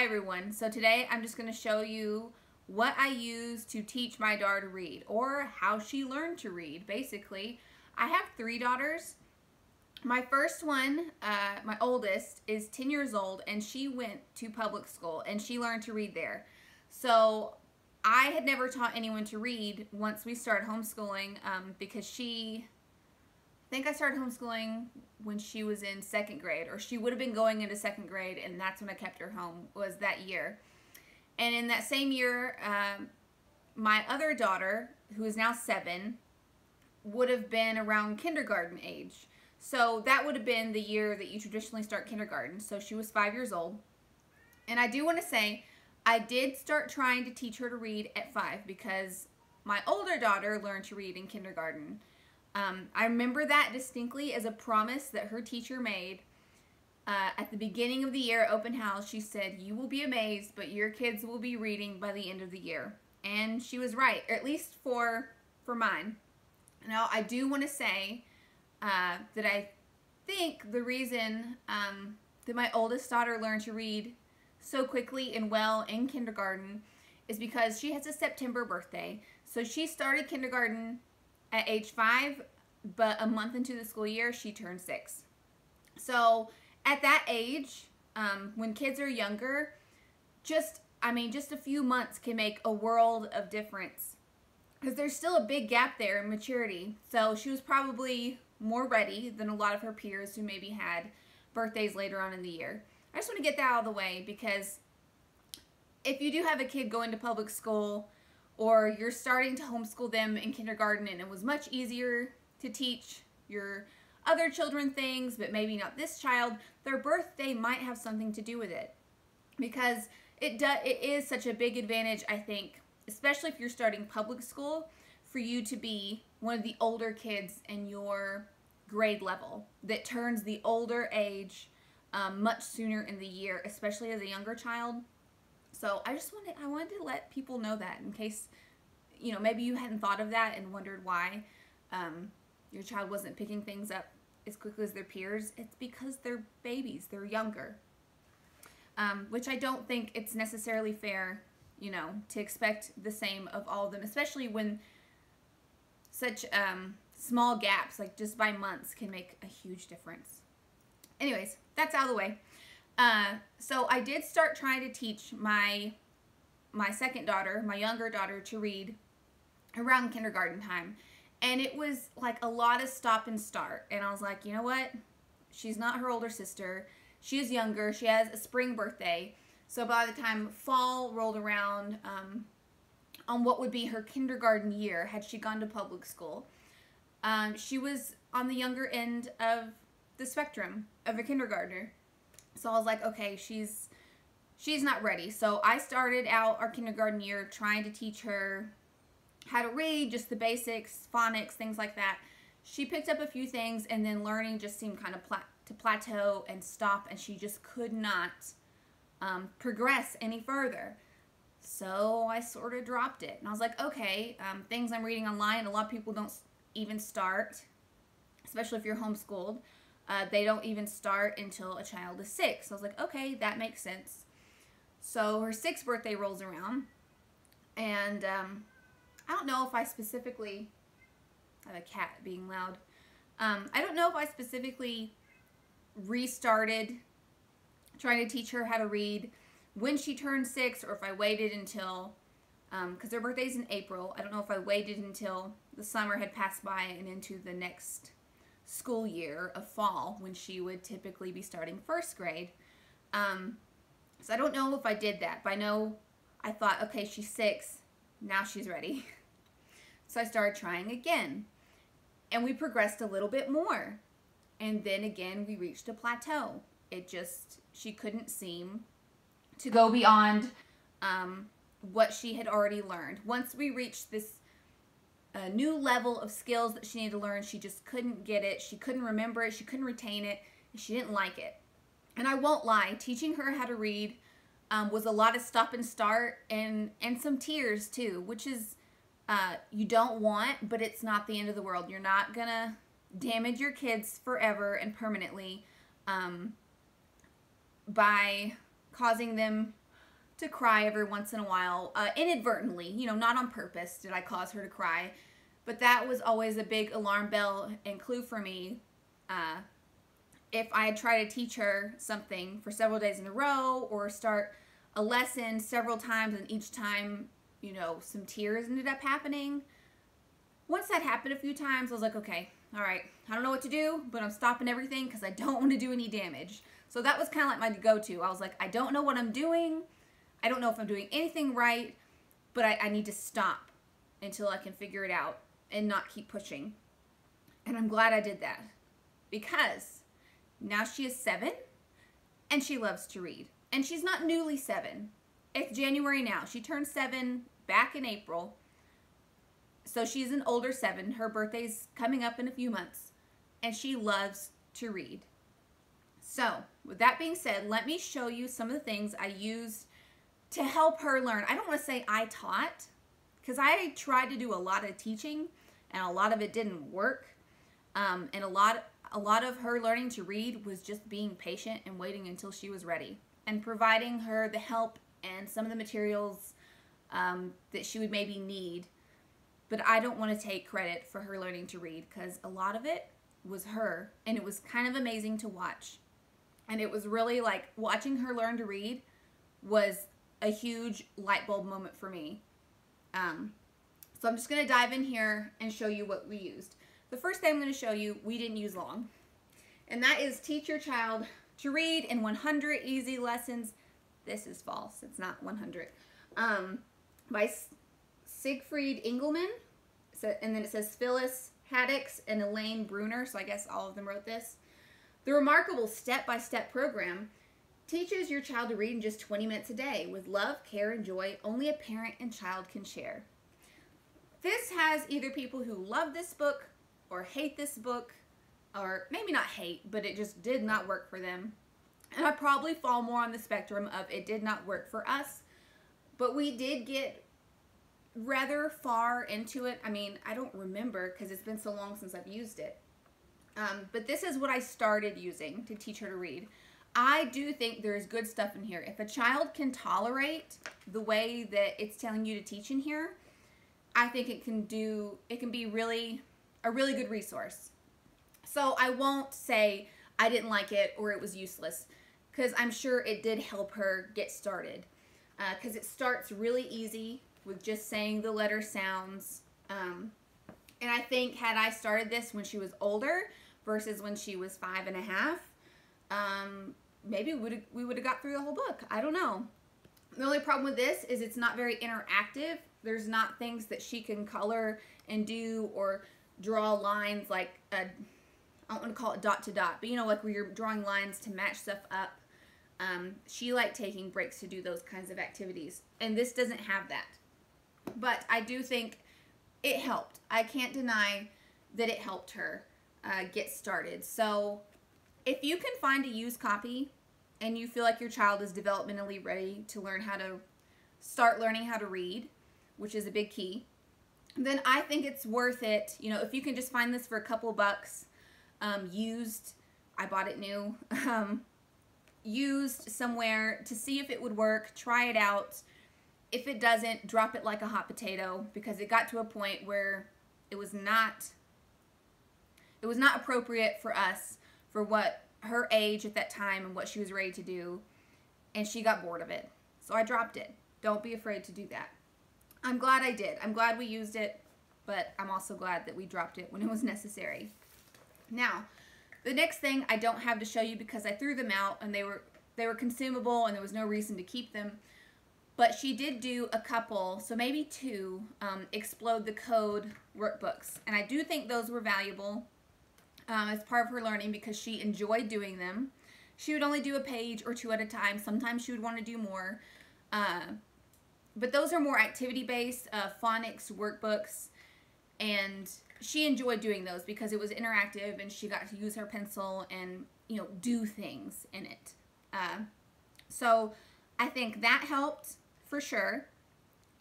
everyone. So today I'm just going to show you what I use to teach my daughter to read, or how she learned to read. Basically, I have 3 daughters. My first one, my oldest, is 10 years old, and she went to public school and she learned to read there. So I had never taught anyone to read once we started homeschooling, because I think I started homeschooling when she was in 2nd grade, or she would have been going into 2nd grade, and that's when I kept her home, was that year. And in that same year, my other daughter, who is now 7, would have been around kindergarten age. So that would have been the year that you traditionally start kindergarten. So she was 5 years old. And I do want to say, I did start trying to teach her to read at 5 because my older daughter learned to read in kindergarten. I remember that distinctly as a promise that her teacher made at the beginning of the year, open house. She said, "You will be amazed, but your kids will be reading by the end of the year." And she was right, or at least for mine. Now, I do want to say that I think the reason that my oldest daughter learned to read so quickly and well in kindergarten is because she has a September birthday. So she started kindergarten at age 5, but a month into the school year, she turned 6. So at that age, when kids are younger, just a few months can make a world of difference, because there's still a big gap there in maturity. So she was probably more ready than a lot of her peers who maybe had birthdays later on in the year. I just want to get that out of the way, because if you do have a kid going to public school, or you're starting to homeschool them in kindergarten and it was much easier to teach your other children things, but maybe not this child, their birthday might have something to do with it. Because it is such a big advantage, I think, especially if you're starting public school, for you to be one of the older kids in your grade level that turns the older age much sooner in the year, especially as a younger child. So I wanted to let people know that, in case, maybe you hadn't thought of that and wondered why your child wasn't picking things up as quickly as their peers. It's because they're babies, they're younger. Which I don't think it's necessarily fair, to expect the same of all of them, especially when such small gaps, like just by months, can make a huge difference. Anyways, that's out of the way. So I did start trying to teach my second daughter, my younger daughter, to read around kindergarten time. And it was like a lot of stop and start. And I was like, you know what? She's not her older sister. She is younger. She has a spring birthday. So by the time fall rolled around, on what would be her kindergarten year, had she gone to public school, she was on the younger end of the spectrum of a kindergartner. So I was like, okay, she's not ready. So I started out our kindergarten year trying to teach her how to read, just the basics, phonics, things like that. She picked up a few things, and then learning just seemed kind of to plateau and stop, and she just could not progress any further. So I sort of dropped it. And I was like, okay, things I'm reading online, a lot of people don't even start, especially if you're homeschooled. They don't even start until a child is 6. So I was like, okay, that makes sense. So her 6th birthday rolls around, and I don't know if I specifically, I have a cat being loud. I don't know if I specifically restarted trying to teach her how to read when she turned 6, or if I waited until, because her birthday's in April, I don't know if I waited until the summer had passed by and into the next school year of fall, when she would typically be starting 1st grade. So I don't know if I did that, but I know I thought, okay, she's 6, now she's ready. So I started trying again, and we progressed a little bit more, and then again we reached a plateau. She couldn't seem to go beyond what she had already learned. Once we reached this new level of skills that she needed to learn, she just couldn't get it. She couldn't remember it. She couldn't retain it. And she didn't like it. And I won't lie, teaching her how to read was a lot of stop and start, and some tears too, which is you don't want, but it's not the end of the world. You're not gonna damage your kids forever and permanently by causing them to cry every once in a while, inadvertently, you know, not on purpose did I cause her to cry, but that was always a big alarm bell and clue for me. If I had tried to teach her something for several days in a row or start a lesson several times and each time, you know, some tears ended up happening. Once that happened a few times, I was like, okay, all right, I don't know what to do, but I'm stopping everything because I don't want to do any damage. So that was kind of like my go-to. I was like, I don't know what I'm doing. I don't know if I'm doing anything right, but I need to stop until I can figure it out and not keep pushing. And I'm glad I did that because now she is 7 and she loves to read. And she's not newly 7. It's January now. She turned 7 back in April. So she's an older 7. Her birthday's coming up in a few months. And she loves to read. So, with that being said, let me show you some of the things I used to help her learn. I don't want to say I taught, because I tried to do a lot of teaching, and a lot of it didn't work. And a lot of her learning to read was just being patient and waiting until she was ready, and providing her the help and some of the materials that she would maybe need. But I don't want to take credit for her learning to read, because a lot of it was her, and it was kind of amazing to watch. And it was really like watching her learn to read was a huge light bulb moment for me. So I'm just going to dive in here and show you what we used. The first thing I'm going to show you, we didn't use long. And that is Teach Your Child to Read in 100 Easy Lessons. This is false. It's not 100. By Siegfried Engelmann. And then it says Phyllis Haddix and Elaine Bruner. So I guess all of them wrote this. The remarkable step-by-step program teaches your child to read in just 20 minutes a day with love, care, and joy only a parent and child can share. This has either people who love this book or hate this book, or maybe not hate, but it just did not work for them. And I probably fall more on the spectrum of it did not work for us, but we did get rather far into it. I mean, I don't remember because it's been so long since I've used it. But this is what I started using to teach her to read. I do think there's good stuff in here. If a child can tolerate the way that it's telling you to teach in here, I think it can be a really good resource. So I won't say I didn't like it or it was useless, because I'm sure it did help her get started. Because it starts really easy with just saying the letter sounds. And I think had I started this when she was older versus when she was 5.5, maybe we would have got through the whole book. I don't know. The only problem with this is it's not very interactive. There's not things that she can color and do or draw lines like, I don't want to call it dot to dot, but you know, like where you're drawing lines to match stuff up. She liked taking breaks to do those kinds of activities. And this doesn't have that. But I do think it helped. I can't deny that it helped her get started. So if you can find a used copy and you feel like your child is developmentally ready to start learning how to read, which is a big key, then I think it's worth it. You know, if you can just find this for a couple bucks, used, I bought it new, used somewhere to see if it would work, try it out. If it doesn't, drop it like a hot potato, because it got to a point where it was not appropriate for us, for what her age at that time and what she was ready to do, and she got bored of it. So I dropped it. Don't be afraid to do that. I'm glad I did. I'm glad we used it, but I'm also glad that we dropped it when it was necessary. Now, the next thing I don't have to show you because I threw them out and they were consumable and there was no reason to keep them. But she did do a couple, so maybe 2, Explode the Code workbooks. And I do think those were valuable as part of her learning because she enjoyed doing them. She would only do a page or 2 at a time. Sometimes she would want to do more. But those are more activity-based, phonics workbooks. And she enjoyed doing those because it was interactive and she got to use her pencil and, you know, do things in it. So I think that helped for sure.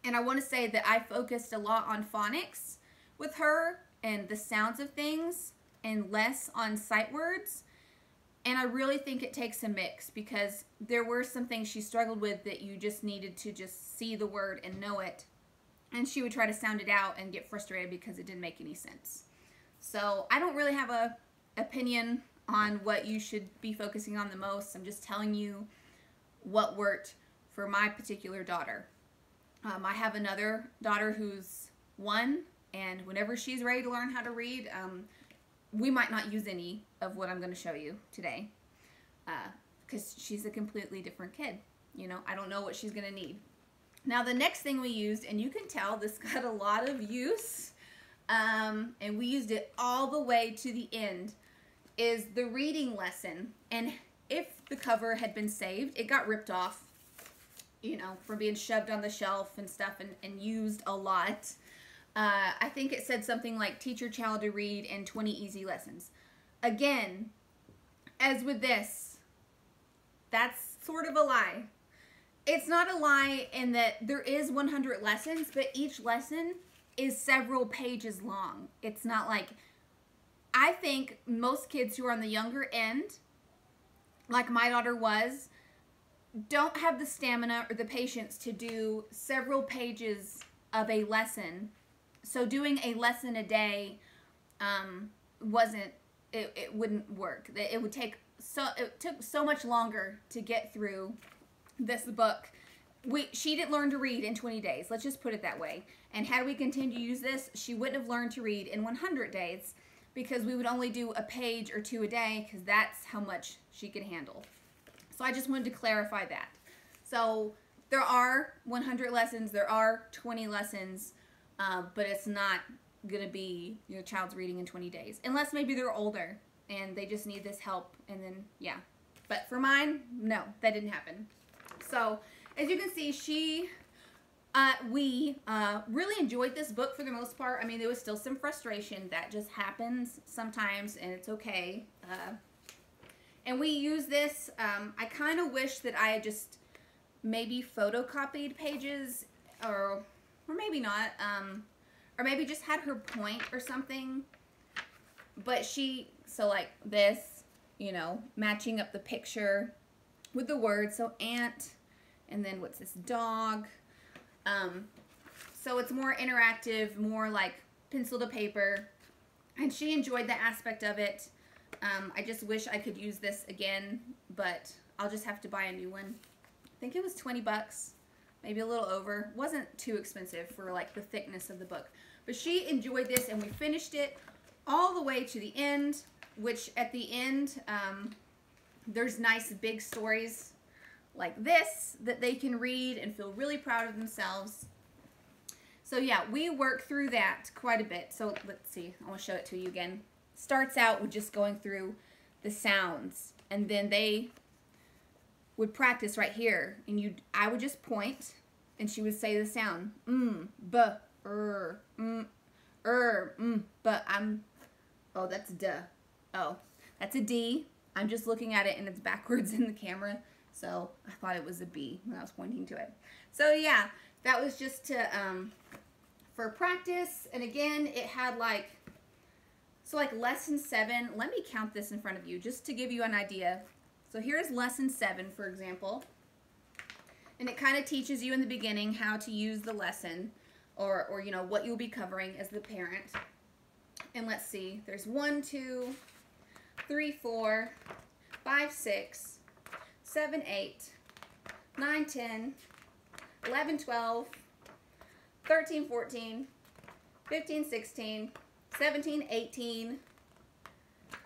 And I want to say that I focused a lot on phonics with her and the sounds of things and less on sight words. And I really think it takes a mix, because there were some things she struggled with that you just needed to just see the word and know it. And she would try to sound it out and get frustrated because it didn't make any sense. So I don't really have a opinion on what you should be focusing on the most. I'm just telling you what worked for my particular daughter. I have another daughter who's 1, and whenever she's ready to learn how to read, we might not use any of what I'm going to show you today, because she's a completely different kid. You know, I don't know what she's going to need. Now, the next thing we used, and you can tell this got a lot of use, and we used it all the way to the end, is the reading lesson. And if the cover had been saved, it got ripped off, you know, from being shoved on the shelf and stuff, and used a lot. I think it said something like, teach your child to read in 20 easy lessons. Again, as with this, that's sort of a lie. It's not a lie in that there is 100 lessons, but each lesson is several pages long. It's not like, I think most kids who are on the younger end, like my daughter was, don't have the stamina or the patience to do several pages of a lesson. So doing a lesson a day it wouldn't work. It took so much longer to get through this book. She didn't learn to read in 20 days. Let's just put it that way. And had we continued to use this, she wouldn't have learned to read in 100 days, because we would only do a page or 2 a day, because that's how much she could handle. So I just wanted to clarify that. So there are 100 lessons, there are 20 lessons, but it's not going to be your child's reading in 20 days. Unless maybe they're older and they just need this help, and then, yeah. But for mine, no, that didn't happen. So, as you can see, we really enjoyed this book for the most part. I mean, there was still some frustration. That just happens sometimes, and it's okay. And we use this. I kind of wish that I had just maybe photocopied pages, or maybe not, or maybe just had her point or something. But so like this, you know, matching up the picture with the word. So ant, and then what's this, dog. So it's more interactive, more like pencil to paper, and she enjoyed the aspect of it. I just wish I could use this again, but I'll just have to buy a new one. I think it was 20 bucks, maybe a little over. It wasn't too expensive for like the thickness of the book. But she enjoyed this, and we finished it all the way to the end, which at the end, there's nice big stories like this that they can read and feel really proud of themselves. So yeah, we worked through that quite a bit. So let's see, I want to show it to you again. Starts out with just going through the sounds, and then they would practice right here, and I would just point, and she would say the sound, b, but oh, that's duh. Oh, that's a D. I'm just looking at it, and it's backwards in the camera, so I thought it was a B when I was pointing to it. So yeah, that was just to for practice. And again, it had like lesson 7. Let me count this in front of you just to give you an idea. So here's lesson 7, for example, and it kind of teaches you in the beginning how to use the lesson, or you know, what you'll be covering as the parent. And let's see, there's 1, 2, 3, 4, 5, 6, 7, 8, 9, 10, 11, 12, 13, 14, 15, 16, 17, 18,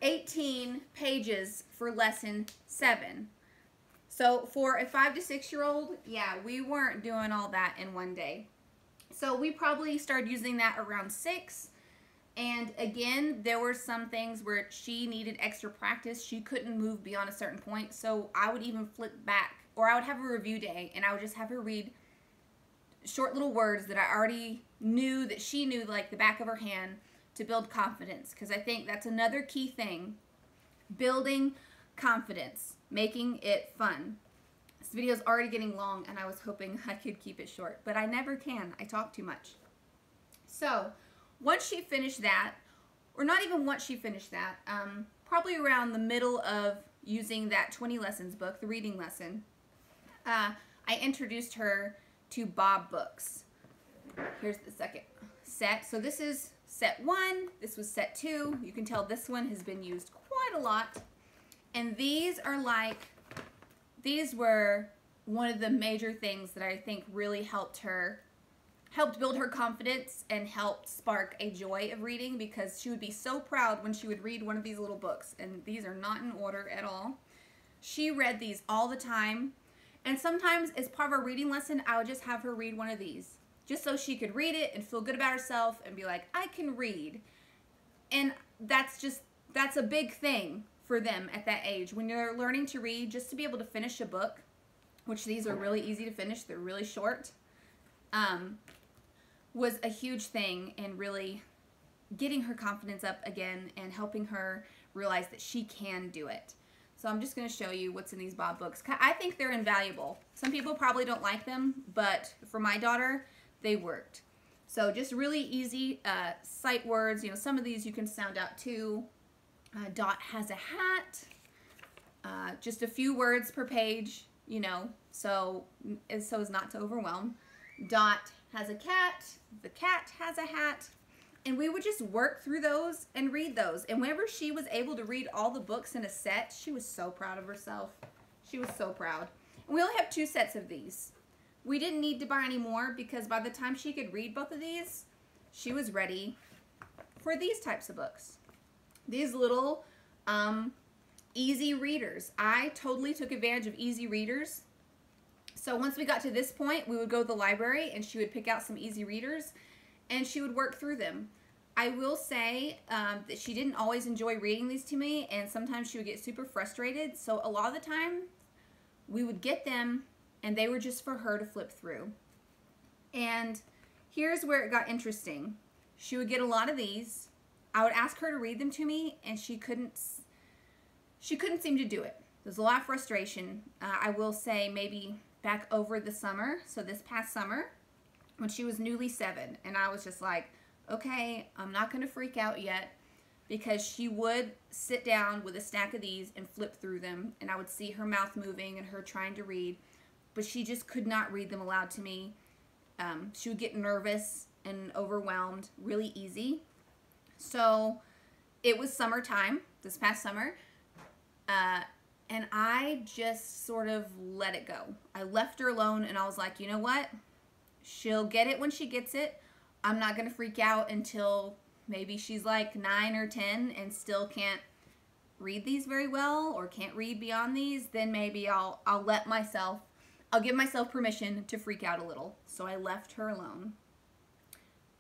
18 pages for lesson 7. So for a 5 to 6-year-old, yeah, we weren't doing all that in one day. So we probably started using that around 6. And again, there were some things where she needed extra practice. She couldn't move beyond a certain point. So I would even flip back, or I would have a review day, and I would just have her read short little words that I already knew, that she knew like the back of her hand, to build confidence. Because I think that's another key thing, building confidence, making it fun. This video is already getting long, and I was hoping I could keep it short, but I never can. I talk too much. So once she finished that, or not even once she finished that, probably around the middle of using that 20 lessons book, the reading lesson, I introduced her to Bob books. Here's the second set. So this is set 1. This was set 2. You can tell this one has been used quite a lot. And these were one of the major things that I think really helped build her confidence and helped spark a joy of reading, because she would be so proud when she would read one of these little books. And these are not in order at all. She read these all the time. And sometimes as part of our reading lesson, I would just have her read one of these, just so she could read it and feel good about herself and be like, I can read. And that's a big thing for them at that age. When you're learning to read, just to be able to finish a book, which these are really easy to finish, they're really short, was a huge thing in really getting her confidence up again and helping her realize that she can do it. So I'm just going to show you what's in these Bob books. I think they're invaluable. Some people probably don't like them, but for my daughter, they worked. So just really easy sight words. You know, some of these you can sound out too. Dot has a hat. Just a few words per page, you know, so as not to overwhelm. Dot has a cat. The cat has a hat. And we would just work through those and read those. And whenever she was able to read all the books in a set, she was so proud of herself. She was so proud. And we only have 2 sets of these. We didn't need to buy any more, because by the time she could read both of these, she was ready for these types of books. These little easy readers. I totally took advantage of easy readers. So once we got to this point, we would go to the library and she would pick out some easy readers and she would work through them. I will say that she didn't always enjoy reading these to me, and sometimes she would get super frustrated. So a lot of the time we would get them and they were just for her to flip through. And here's where it got interesting. She would get a lot of these. I would ask her to read them to me and she couldn't seem to do it. There's a lot of frustration. I will say maybe back over the summer, so this past summer, when she was newly 7, and I was just like, okay, I'm not going to freak out yet, because she would sit down with a stack of these and flip through them, and I would see her mouth moving and her trying to read, but she just could not read them aloud to me. She would get nervous and overwhelmed really easy. So it was summertime, this past summer, and I just sort of let it go. I left her alone and I was like, you know what? She'll get it when she gets it. I'm not going to freak out until maybe she's like 9 or 10 and still can't read these very well or can't read beyond these. Then maybe I'll give myself permission to freak out a little. So I left her alone.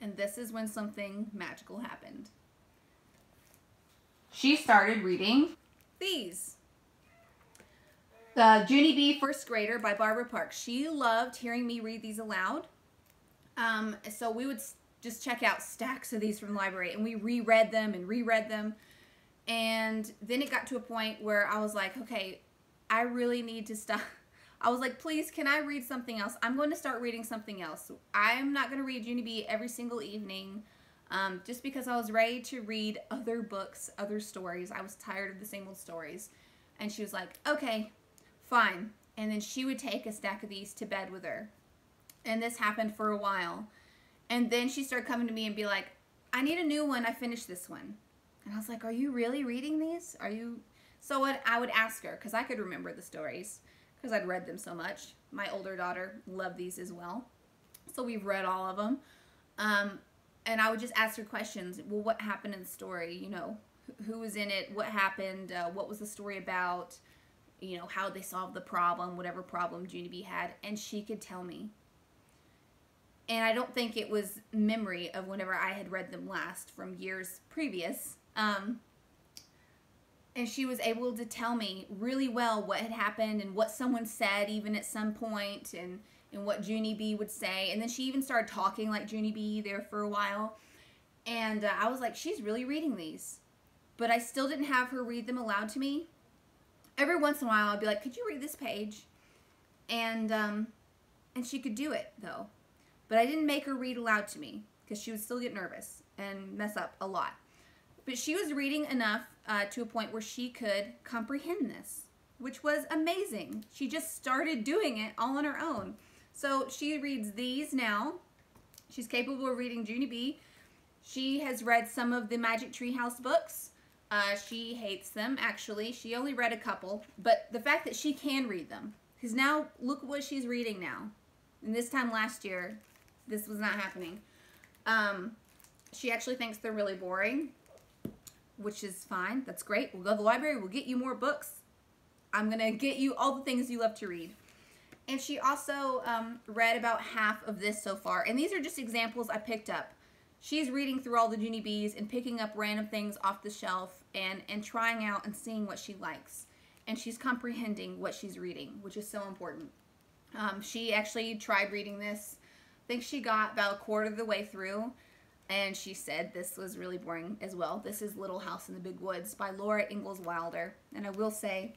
And this is when something magical happened. She started reading these. The Junie B. First Grader by Barbara Park. She loved hearing me read these aloud. So we would just check out stacks of these from the library, and we reread them and reread them. And then it got to a point where I was like, okay, I really need to stop. I was like, please, can I read something else? I'm going to start reading something else. I'm not going to read Junie B. every single evening, just because I was ready to read other books, other stories. I was tired of the same old stories. And she was like, okay, fine. And then she would take a stack of these to bed with her. And this happened for a while. And then she started coming to me and be like, I need a new one. I finished this one. And I was like, are you really reading these? Are you? So I would ask her, because I could remember the stories, because I'd read them so much. My older daughter loved these as well. So we've read all of them. And I would just ask her questions. Well, what happened in the story? You know, who was in it? What happened? What was the story about? You know, how they solved the problem, whatever problem Junie B had. And she could tell me. And I don't think it was memory of whenever I had read them last from years previous. And she was able to tell me really well what had happened and what someone said even at some point, and what Junie B would say. And then she even started talking like Junie B there for a while. And I was like, she's really reading these. But I still didn't have her read them aloud to me. Every once in a while I'd be like, could you read this page? And she could do it though. But I didn't make her read aloud to me because she would still get nervous and mess up a lot. But she was reading enough to a point where she could comprehend this, which was amazing. She just started doing it all on her own. So she reads these now. She's capable of reading Junie B. She has read some of the Magic Tree House books. She hates them, actually. She only read a couple, but the fact that she can read them, because now look what she's reading now. And this time last year, this was not happening. She actually thinks they're really boring, which is fine. That's great. We'll go to the library. We'll get you more books. I'm going to get you all the things you love to read. And she also read about half of this so far. And these are just examples I picked up. She's reading through all the Junie B's and picking up random things off the shelf and trying out and seeing what she likes. And she's comprehending what she's reading, which is so important. She actually tried reading this. I think she got about a quarter of the way through. And she said this was really boring as well. This is Little House in the Big Woods by Laura Ingalls Wilder. And I will say,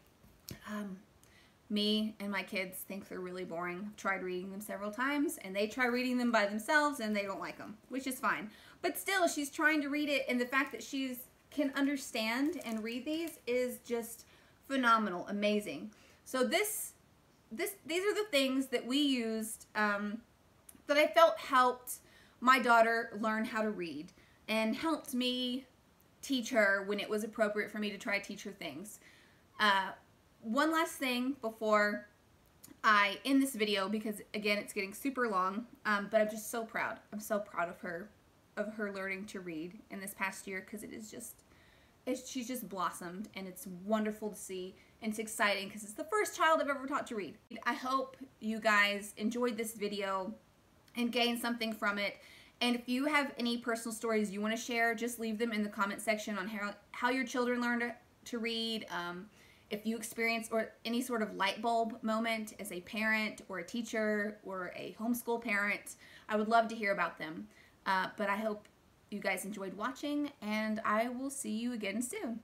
me and my kids think they're really boring. I've tried reading them several times, and they try reading them by themselves, and they don't like them, which is fine. But still, she's trying to read it, and the fact that she can understand and read these is just phenomenal, amazing. So these are the things that we used that I felt helped my daughter learn how to read and helped me teach her when it was appropriate for me to try to teach her things. One last thing before I end this video, because again it's getting super long, but I'm just so proud. I'm so proud of her learning to read in this past year, because she's just blossomed, and it's wonderful to see, and it's exciting because it's the first child I've ever taught to read. I hope you guys enjoyed this video and gained something from it. And if you have any personal stories you want to share, just leave them in the comment section on how your children learned to read. If you experience any sort of light bulb moment as a parent or a teacher or a homeschool parent, I would love to hear about them. But I hope you guys enjoyed watching, and I will see you again soon.